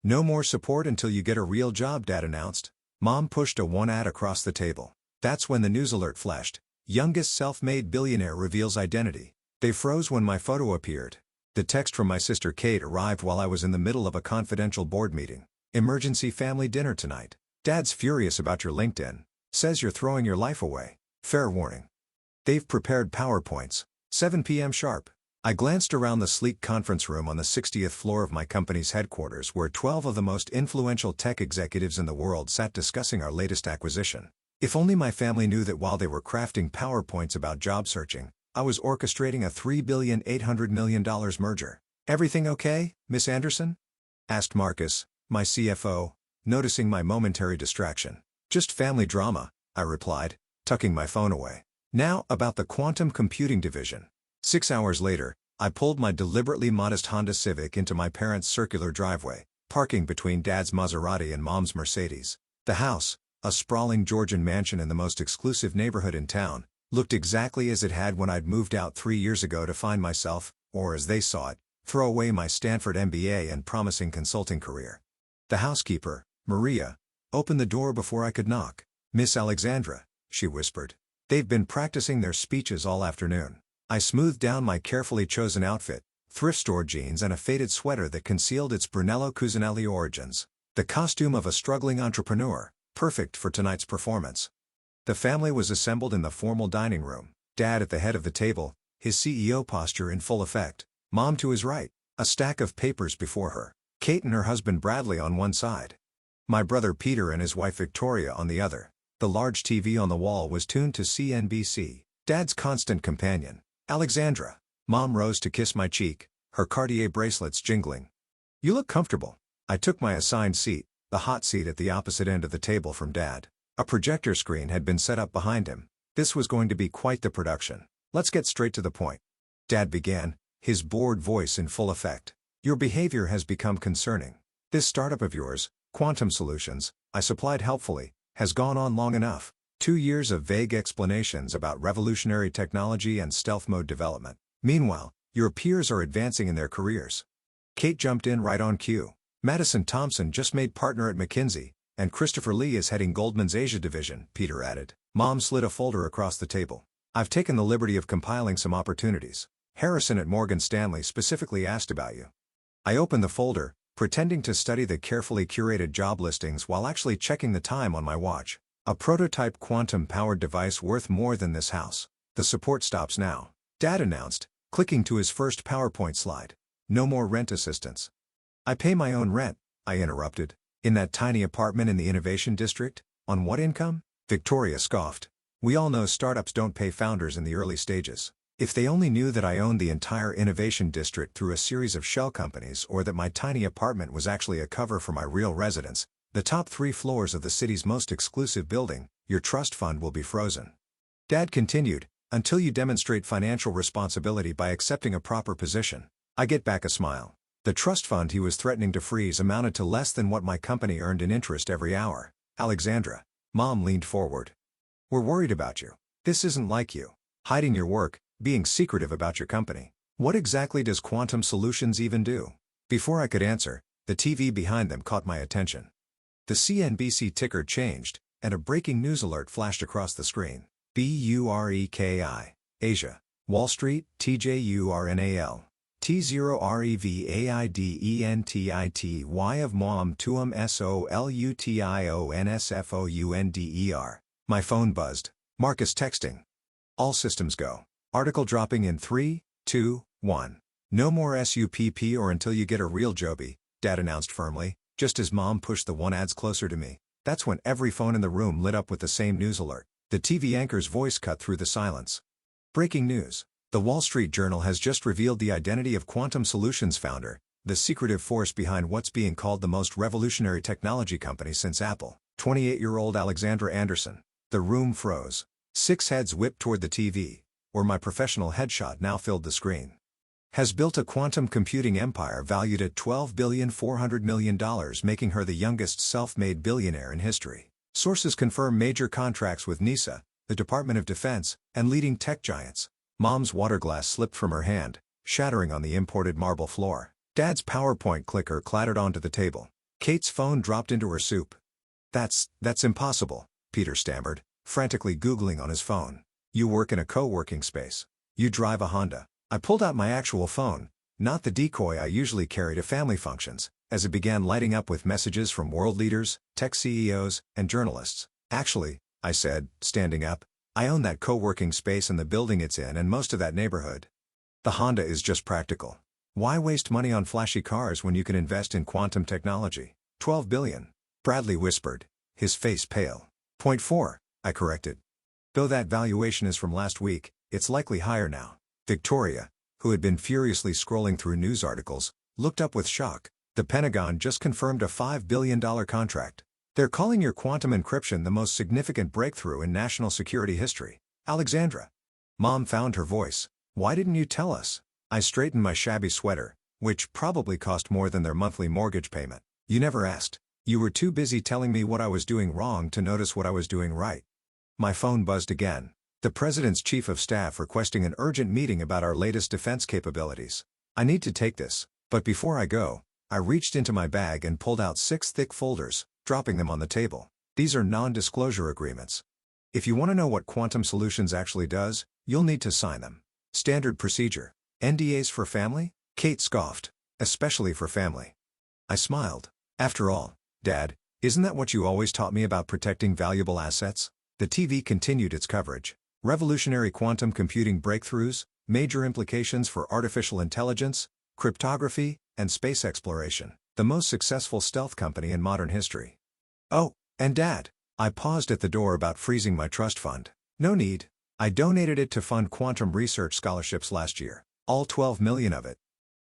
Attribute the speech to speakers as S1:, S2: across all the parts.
S1: No more support until you get a real job, Dad announced. Mom pushed a one ad across the table. That's when the news alert flashed. Youngest self-made billionaire reveals identity. They froze when my photo appeared. The text from my sister Kate arrived while I was in the middle of a confidential board meeting. Emergency family dinner tonight. Dad's furious about your LinkedIn. Says you're throwing your life away. Fair warning. They've prepared PowerPoints. 7 p.m. sharp. I glanced around the sleek conference room on the 60th floor of my company's headquarters where 12 of the most influential tech executives in the world sat discussing our latest acquisition. If only my family knew that while they were crafting PowerPoints about job searching, I was orchestrating a $3,800,000,000 merger. Everything okay, Miss Anderson? Asked Marcus, my CFO, noticing my momentary distraction. Just family drama, I replied, tucking my phone away. Now about the quantum computing division. 6 hours later, I pulled my deliberately modest Honda Civic into my parents' circular driveway, parking between Dad's Maserati and Mom's Mercedes. The house, a sprawling Georgian mansion in the most exclusive neighborhood in town, looked exactly as it had when I'd moved out 3 years ago to find myself, or as they saw it, throw away my Stanford MBA and promising consulting career. The housekeeper, Maria, opened the door before I could knock. Miss Alexandra, she whispered. They've been practicing their speeches all afternoon. I smoothed down my carefully chosen outfit, thrift store jeans and a faded sweater that concealed its Brunello Cucinelli origins. The costume of a struggling entrepreneur, perfect for tonight's performance. The family was assembled in the formal dining room, Dad at the head of the table, his CEO posture in full effect, Mom to his right, a stack of papers before her, Kate and her husband Bradley on one side. My brother Peter and his wife Victoria on the other. The large TV on the wall was tuned to CNBC, Dad's constant companion. Alexandra. Mom rose to kiss my cheek, her Cartier bracelets jingling. You look comfortable. I took my assigned seat, the hot seat at the opposite end of the table from Dad. A projector screen had been set up behind him. This was going to be quite the production. Let's get straight to the point. Dad began, his bored voice in full effect. Your behavior has become concerning. This startup of yours, Quantum Solutions, I supplied helpfully, has gone on long enough. 2 years of vague explanations about revolutionary technology and stealth mode development. Meanwhile, your peers are advancing in their careers. Kate jumped in right on cue. Madison Thompson just made partner at McKinsey, and Christopher Lee is heading Goldman's Asia division, Peter added. Mom slid a folder across the table. I've taken the liberty of compiling some opportunities. Harrison at Morgan Stanley specifically asked about you. I opened the folder, pretending to study the carefully curated job listings while actually checking the time on my watch. A prototype quantum-powered device worth more than this house. The support stops now, Dad announced, clicking to his first PowerPoint slide. No more rent assistance. I pay my own rent, I interrupted. In that tiny apartment in the Innovation District? On what income? Victoria scoffed. We all know startups don't pay founders in the early stages. If they only knew that I owned the entire Innovation District through a series of shell companies or that my tiny apartment was actually a cover for my real residence, the top 3 floors of the city's most exclusive building, your trust fund will be frozen. Dad continued, until you demonstrate financial responsibility by accepting a proper position. I get back a smile. The trust fund he was threatening to freeze amounted to less than what my company earned in interest every hour. Alexandra. Mom leaned forward. We're worried about you. This isn't like you. Hiding your work, being secretive about your company. What exactly does Quantum Solutions even do? Before I could answer, the TV behind them caught my attention. The CNBC ticker changed, and a breaking news alert flashed across the screen. BUREKI. Asia. Wall Street, TJURNAL. T0REVAIDENTITY of Mom Tuum SOLUTIONSFOUNDER. My phone buzzed. Marcus texting. All systems go. Article dropping in 3, 2, 1. No more SUPP or until you get a real Joby, Dad announced firmly, just as Mom pushed the one ads closer to me. That's when every phone in the room lit up with the same news alert. The TV anchor's voice cut through the silence. Breaking news. The Wall Street Journal has just revealed the identity of Quantum Solutions founder, the secretive force behind what's being called the most revolutionary technology company since Apple. 28-year-old Alexandra Anderson. The room froze. 6 heads whipped toward the TV, where my professional headshot now filled the screen. Has built a quantum computing empire valued at $12,400,000,000, making her the youngest self-made billionaire in history. Sources confirm major contracts with NISA, the Department of Defense, and leading tech giants. Mom's water glass slipped from her hand, shattering on the imported marble floor. Dad's PowerPoint clicker clattered onto the table. Kate's phone dropped into her soup. That's impossible, Peter stammered, frantically Googling on his phone. You work in a co-working space. You drive a Honda. I pulled out my actual phone, not the decoy I usually carry to family functions, as it began lighting up with messages from world leaders, tech CEOs, and journalists. Actually, I said, standing up, I own that co-working space and the building it's in and most of that neighborhood. The Honda is just practical. Why waste money on flashy cars when you can invest in quantum technology? $12 billion. Bradley whispered, his face pale. Point 4, I corrected. Though that valuation is from last week, it's likely higher now. Victoria, who had been furiously scrolling through news articles, looked up with shock. The Pentagon just confirmed a $5 billion contract. They're calling your quantum encryption the most significant breakthrough in national security history. Alexandra. Mom found her voice. Why didn't you tell us? I straightened my shabby sweater, which probably cost more than their monthly mortgage payment. You never asked. You were too busy telling me what I was doing wrong to notice what I was doing right. My phone buzzed again. The President's Chief of Staff requesting an urgent meeting about our latest defense capabilities. I need to take this, but before I go, I reached into my bag and pulled out 6 thick folders, dropping them on the table. These are non-disclosure agreements. If you want to know what Quantum Solutions actually does, you'll need to sign them. Standard procedure. NDAs for family? Kate scoffed. Especially for family. I smiled. After all, Dad, isn't that what you always taught me about protecting valuable assets? The TV continued its coverage. Revolutionary quantum computing breakthroughs, major implications for artificial intelligence, cryptography, and space exploration. The most successful stealth company in modern history. Oh, and Dad. I paused at the door about freezing my trust fund. No need. I donated it to fund quantum research scholarships last year. All 12 million of it.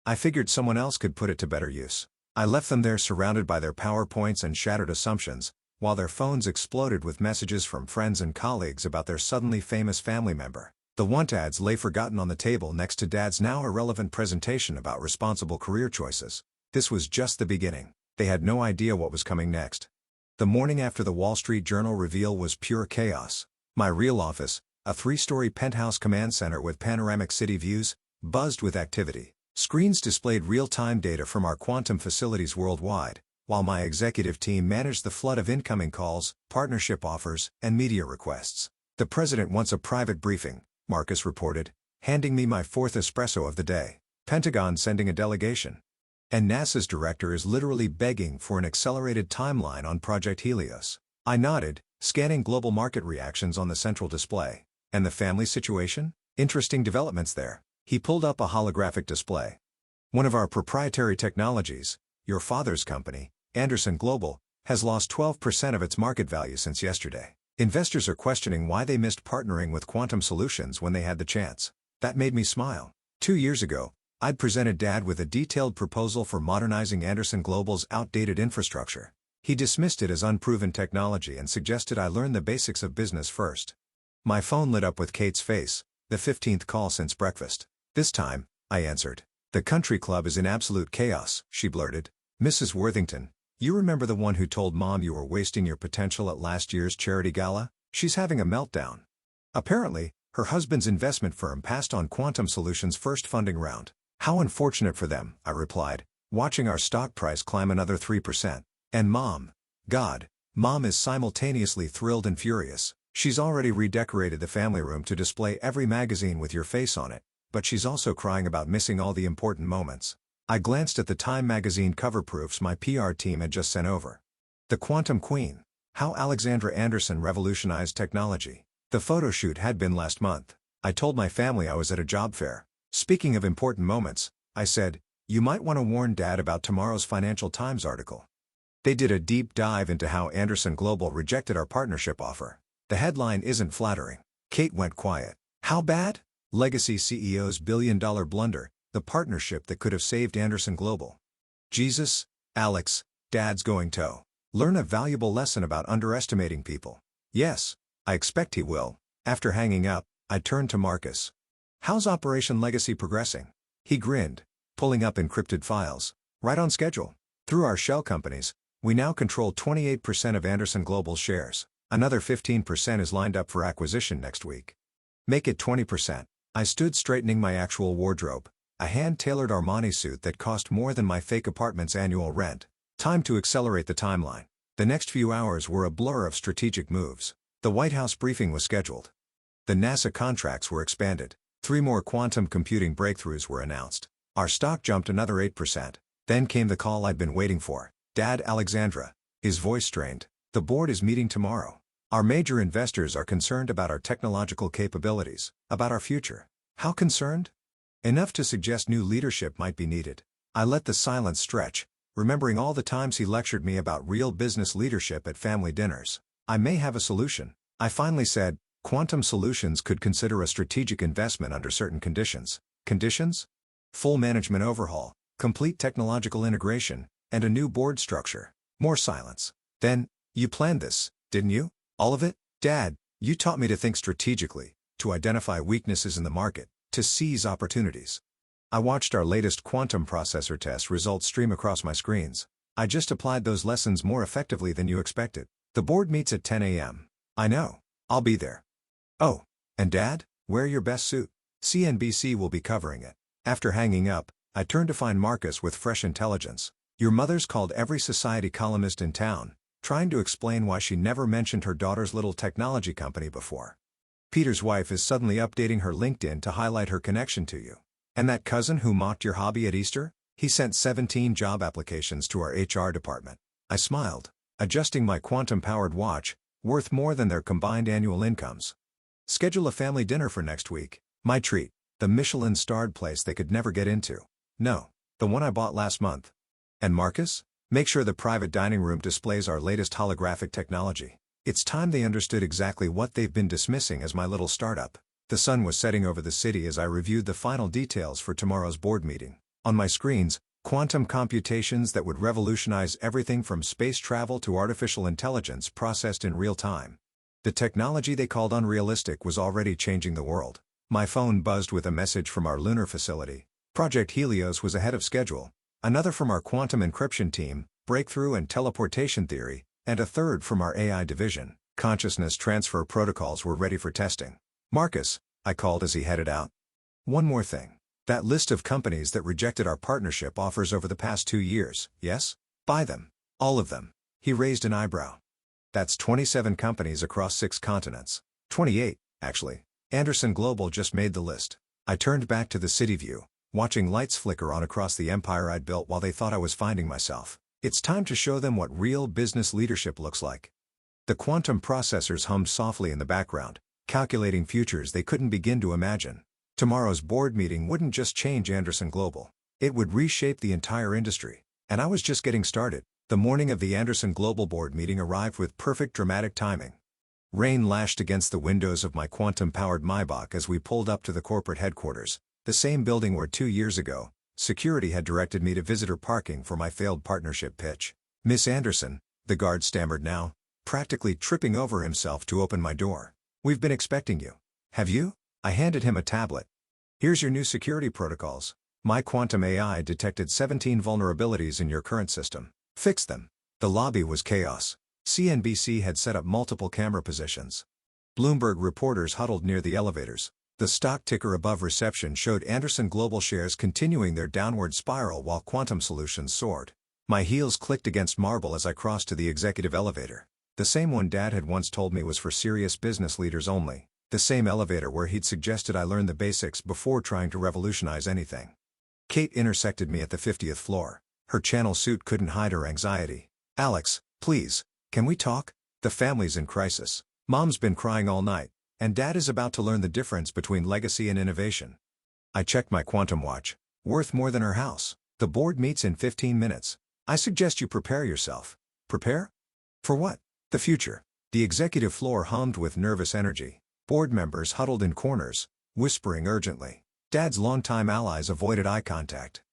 S1: I figured someone else could put it to better use. I left them there surrounded by their PowerPoints and shattered assumptions, while their phones exploded with messages from friends and colleagues about their suddenly famous family member. The want ads lay forgotten on the table next to Dad's now irrelevant presentation about responsible career choices. This was just the beginning. They had no idea what was coming next. The morning after the Wall Street Journal reveal was pure chaos. My real office, a 3-story penthouse command center with panoramic city views, buzzed with activity. Screens displayed real-time data from our quantum facilities worldwide, while my executive team managed the flood of incoming calls, partnership offers, and media requests. The President wants a private briefing, Marcus reported, handing me my 4th espresso of the day. Pentagon sending a delegation. And NASA's director is literally begging for an accelerated timeline on Project Helios. I nodded, scanning global market reactions on the central display. And the family situation? Interesting developments there. He pulled up a holographic display. One of our proprietary technologies, your father's company, Anderson Global, has lost 12% of its market value since yesterday. Investors are questioning why they missed partnering with Quantum Solutions when they had the chance. That made me smile. 2 years ago, I'd presented Dad with a detailed proposal for modernizing Anderson Global's outdated infrastructure. He dismissed it as unproven technology and suggested I learn the basics of business first. My phone lit up with Kate's face, the 15th call since breakfast. This time, I answered. The country club is in absolute chaos, she blurted. Mrs. Worthington, you remember the one who told Mom you were wasting your potential at last year's charity gala? She's having a meltdown. Apparently, her husband's investment firm passed on Quantum Solutions' first funding round. How unfortunate for them, I replied, watching our stock price climb another 3%. And Mom. God, Mom is simultaneously thrilled and furious. She's already redecorated the family room to display every magazine with your face on it, but she's also crying about missing all the important moments. I glanced at the Time magazine cover proofs my PR team had just sent over. The Quantum Queen. How Alexandra Anderson revolutionized technology. The photo shoot had been last month. I told my family I was at a job fair. Speaking of important moments, I said, you might want to warn Dad about tomorrow's Financial Times article. They did a deep dive into how Anderson Global rejected our partnership offer. The headline isn't flattering. Kate went quiet. How bad? Legacy CEO's billion-dollar blunder, the partnership that could have saved Anderson Global. Jesus, Alex, Dad's going to learn a valuable lesson about underestimating people. Yes, I expect he will. After hanging up, I turned to Marcus. How's Operation Legacy progressing? He grinned, pulling up encrypted files. Right on schedule. Through our shell companies, we now control 28% of Anderson Global's shares. Another 15% is lined up for acquisition next week. Make it 20%. I stood straightening my actual wardrobe, a hand-tailored Armani suit that cost more than my fake apartment's annual rent. Time to accelerate the timeline. The next few hours were a blur of strategic moves. The White House briefing was scheduled. The NASA contracts were expanded. 3 more quantum computing breakthroughs were announced. Our stock jumped another 8%. Then came the call I'd been waiting for. "Dad, Alexandra." His voice strained. "The board is meeting tomorrow. Our major investors are concerned about our technological capabilities, about our future." How concerned? Enough to suggest new leadership might be needed. I let the silence stretch, remembering all the times he lectured me about real business leadership at family dinners. "I may have a solution," I finally said. "Quantum Solutions could consider a strategic investment under certain conditions." Conditions? Full management overhaul, complete technological integration, and a new board structure. More silence. Then, "You planned this, didn't you? All of it?" "Dad, you taught me to think strategically, to identify weaknesses in the market, to seize opportunities." I watched our latest quantum processor test results stream across my screens. "I just applied those lessons more effectively than you expected." "The board meets at 10 a.m. "I know. I'll be there." "Oh, and Dad, wear your best suit. CNBC will be covering it." After hanging up, I turned to find Marcus with fresh intelligence. "Your mother's called every society columnist in town, trying to explain why she never mentioned her daughter's little technology company before. Peter's wife is suddenly updating her LinkedIn to highlight her connection to you. And that cousin who mocked your hobby at Easter? He sent 17 job applications to our HR department." I smiled, adjusting my quantum-powered watch, worth more than their combined annual incomes. "Schedule a family dinner for next week. My treat. The Michelin-starred place they could never get into." "No, the one I bought last month." "And Marcus? Make sure the private dining room displays our latest holographic technology." It's time they understood exactly what they've been dismissing as my little startup. The sun was setting over the city as I reviewed the final details for tomorrow's board meeting. On my screens, quantum computations that would revolutionize everything from space travel to artificial intelligence processed in real time. The technology they called unrealistic was already changing the world. My phone buzzed with a message from our lunar facility. Project Helios was ahead of schedule. Another from our quantum encryption team, breakthrough and teleportation theory, and a third from our AI division. Consciousness transfer protocols were ready for testing. "Marcus," I called as he headed out. "One more thing. That list of companies that rejected our partnership offers over the past 2 years, yes? Buy them. All of them." He raised an eyebrow. "That's 27 companies across 6 continents. 28, actually. Anderson Global just made the list." I turned back to the city view, watching lights flicker on across the empire I'd built while they thought I was finding myself. It's time to show them what real business leadership looks like. The quantum processors hummed softly in the background, calculating futures they couldn't begin to imagine. Tomorrow's board meeting wouldn't just change Anderson Global. It would reshape the entire industry. And I was just getting started. The morning of the Anderson Global board meeting arrived with perfect dramatic timing. Rain lashed against the windows of my quantum-powered Maybach as we pulled up to the corporate headquarters, the same building where 2 years ago, security had directed me to visitor parking for my failed partnership pitch. "Miss Anderson," the guard stammered now, practically tripping over himself to open my door. "We've been expecting you." "Have you?" I handed him a tablet. "Here's your new security protocols. My quantum AI detected 17 vulnerabilities in your current system. Fix them." The lobby was chaos. CNBC had set up multiple camera positions. Bloomberg reporters huddled near the elevators. The stock ticker above reception showed Anderson Global shares continuing their downward spiral while Quantum Solutions soared. My heels clicked against marble as I crossed to the executive elevator. The same one Dad had once told me was for serious business leaders only. The same elevator where he'd suggested I learn the basics before trying to revolutionize anything. Kate intersected me at the 50th floor. Her channel suit couldn't hide her anxiety. "Alex, please, can we talk? The family's in crisis. Mom's been crying all night, and Dad is about to learn the difference between legacy and innovation." I checked my quantum watch. "Worth more than her house. The board meets in 15 minutes. I suggest you prepare yourself." "Prepare? For what?" "The future." The executive floor hummed with nervous energy. Board members huddled in corners, whispering urgently. Dad's longtime allies avoided eye contact.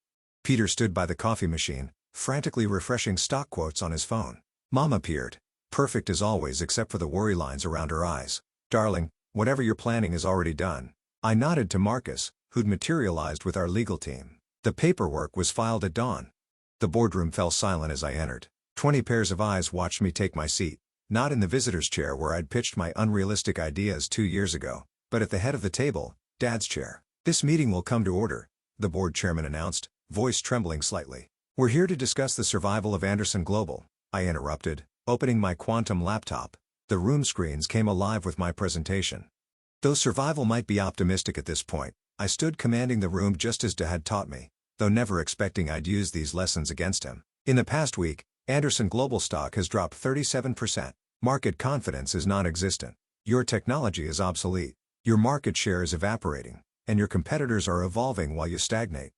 S1: Peter stood by the coffee machine, frantically refreshing stock quotes on his phone. Mom appeared, perfect as always except for the worry lines around her eyes. "Darling, whatever you're planning is already done." I nodded to Marcus, who'd materialized with our legal team. The paperwork was filed at dawn. The boardroom fell silent as I entered. 20 pairs of eyes watched me take my seat, not in the visitor's chair where I'd pitched my unrealistic ideas 2 years ago, but at the head of the table, Dad's chair. "This meeting will come to order," the board chairman announced, voice trembling slightly. We're here to discuss the survival of Anderson Global, I interrupted, opening my Quantum laptop. The room screens came alive with my presentation. Though survival might be optimistic at this point, I stood commanding the room just as Dad taught me, though never expecting I'd use these lessons against him. In the past week, Anderson Global stock has dropped 37%. Market confidence is non-existent. Your technology is obsolete. Your market share is evaporating, and your competitors are evolving while you stagnate.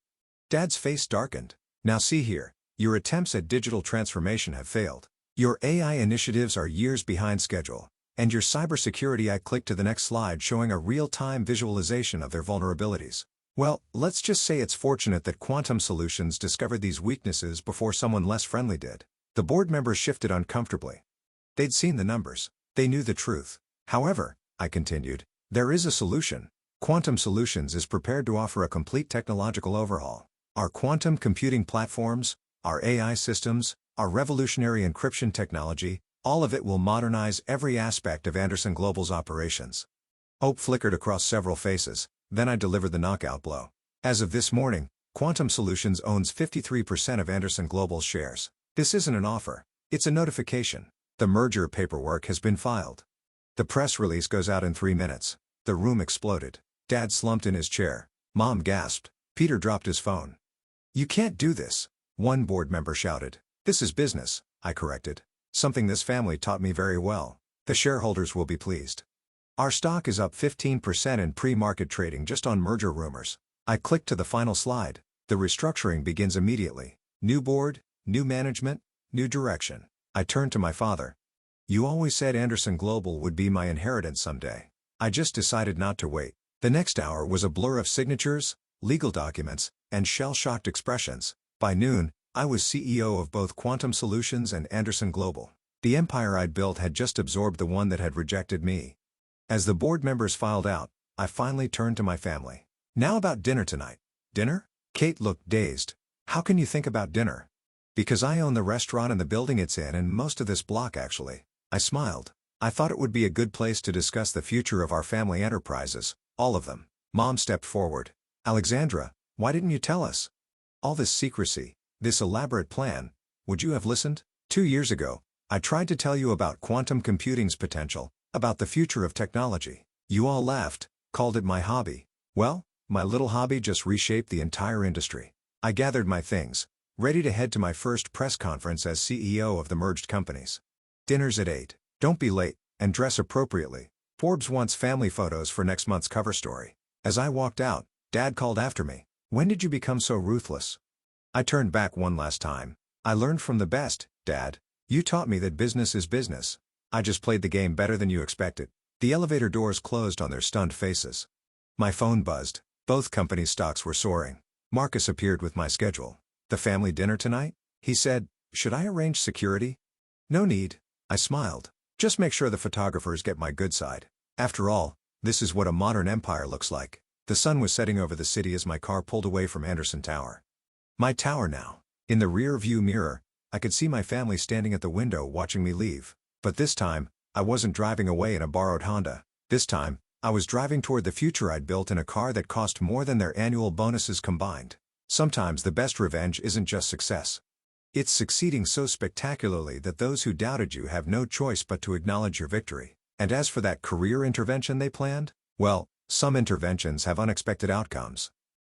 S1: Dad's face darkened. Now see here, your attempts at digital transformation have failed. Your AI initiatives are years behind schedule, and your cybersecurity. I clicked to the next slide showing a real-time visualization of their vulnerabilities. Well, let's just say it's fortunate that Quantum Solutions discovered these weaknesses before someone less friendly did. The board members shifted uncomfortably. They'd seen the numbers. They knew the truth. However, I continued, there is a solution. Quantum Solutions is prepared to offer a complete technological overhaul. Our quantum computing platforms, our AI systems, our revolutionary encryption technology, all of it will modernize every aspect of Anderson Global's operations. Hope flickered across several faces, then I delivered the knockout blow. As of this morning, Quantum Solutions owns 53% of Anderson Global's shares. This isn't an offer. It's a notification. The merger paperwork has been filed. The press release goes out in 3 minutes. The room exploded. Dad slumped in his chair. Mom gasped. Peter dropped his phone. You can't do this, one board member shouted. This is business, I corrected. Something this family taught me very well. The shareholders will be pleased. Our stock is up 15% in pre-market trading just on merger rumors. I clicked to the final slide. The restructuring begins immediately. New board, new management, new direction. I turned to my father. You always said Anderson Global would be my inheritance someday. I just decided not to wait. The next hour was a blur of signatures, legal documents, and shell-shocked expressions. By noon, I was CEO of both Quantum Solutions and Anderson Global. The empire I'd built had just absorbed the one that had rejected me. As the board members filed out, I finally turned to my family. Now about dinner tonight. Dinner? Kate looked dazed. How can you think about dinner? Because I own the restaurant and the building it's in and most of this block actually. I smiled. I thought it would be a good place to discuss the future of our family enterprises, all of them. Mom stepped forward. Alexandra, why didn't you tell us? All this secrecy. This elaborate plan, would you have listened? 2 years ago, I tried to tell you about quantum computing's potential, about the future of technology. You all laughed, called it my hobby. Well, my little hobby just reshaped the entire industry. I gathered my things, ready to head to my first press conference as CEO of the merged companies. Dinner's at 8. Don't be late, and dress appropriately. Forbes wants family photos for next month's cover story. As I walked out, Dad called after me. When did you become so ruthless? I turned back one last time. I learned from the best, Dad. You taught me that business is business. I just played the game better than you expected. The elevator doors closed on their stunned faces. My phone buzzed. Both companies' stocks were soaring. Marcus appeared with my schedule. The family dinner tonight? He said, should I arrange security? No need. I smiled. Just make sure the photographers get my good side. After all, this is what a modern empire looks like. The sun was setting over the city as my car pulled away from Anderson Tower. My tower now. In the rear view mirror, I could see my family standing at the window watching me leave. But this time, I wasn't driving away in a borrowed Honda. This time, I was driving toward the future I'd built in a car that cost more than their annual bonuses combined. Sometimes the best revenge isn't just success. It's succeeding so spectacularly that those who doubted you have no choice but to acknowledge your victory. And as for that career intervention they planned, well, some interventions have unexpected outcomes.